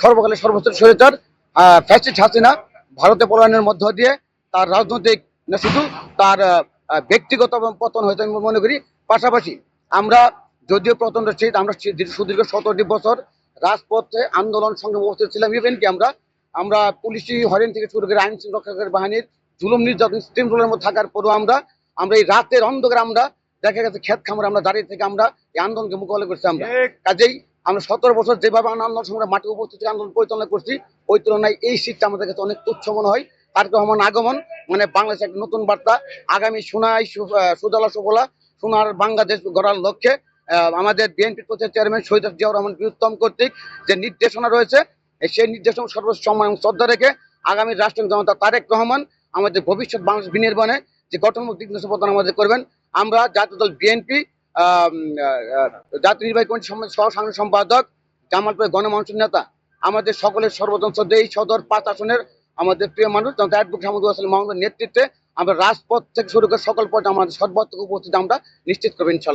সর্বকালে সর্বোচ্চ স্বৈরাচার ফ্যাসিস্ট হাসিনা ভারতে পলায়নের মধ্য দিয়ে তার রাজনৈতিক না শুধু তার ব্যক্তিগত পতন হয়েছে আমি মনে করি। পাশাপাশি আমরা যদিও প্রচন্ড শীত, আমরা সুদীর্ঘ 17টি বছর রাজপথে আন্দোলন সংগ্রাম উপস্থিত ছিলাম। ইভেন কি আমরা পুলিশি হয়রানি থেকে শুরু করে আইন শৃঙ্খলা বাহিনীর জুলুম নির্যাতন স্টিম রোলের মধ্যে থাকার পরেও আমরা এই রাতের অন্ধকারে আমরা দেখা গেছে ক্ষেত খামারে আমরা দাঁড়িয়ে থেকে আমরা এই আন্দোলনকে মোকাবিলা করছি। আমরা কাজেই আমরা 17 বছর যেভাবে আন্দোলন সংগ্রাম মাঠে উপস্থিত আন্দোলন পরিচালনা করছি, ওই তুলনায় এই শীতটা আমাদের কাছে অনেক তুচ্ছ মনে হয়। তারেক রহমান আগমন মানে বাংলাদেশে একটা নতুন বার্তা, আগামী সুজলা সুফলা সোনার বাংলাদেশ গড়ার লক্ষ্যে আমাদের বিএনপির প্রচার চেয়ারম্যান শহীদ জিয়াউর রহমান বীরউত্তম কর্তৃক যে নির্দেশনা রয়েছে, সেই নির্দেশনা সর্বোচ্চ সম্মান এবং শ্রদ্ধা রেখে আগামী রাষ্ট্রীয় জনতা তারেক রহমান আমাদের ভবিষ্যৎ বাংলাদেশ বিনির্মাণে যে গঠনমূলক দিক নির্দেশনা আমাদের করবেন। আমরা জাতীয় দল বিএনপি জাতীয় নির্বাহী কমিটির সহ সাংগঠনিক সম্পাদক, জামালপুরের গণমানুষের নেতা, আমাদের সকলের সর্বজন শ্রদ্ধেয় এই সদর 5 আসনের আমাদের প্রিয় মানুষ জনতা অ্যাডভোকেট হামিদুল হাসান মাহমুদের নেতৃত্বে আমরা রাজপথ থেকে শুরু করে সকল পর্যায়ে আমাদের সর্বাত্মক উপস্থিতি আমরা নিশ্চিত করবো ইনশাল্লাহ।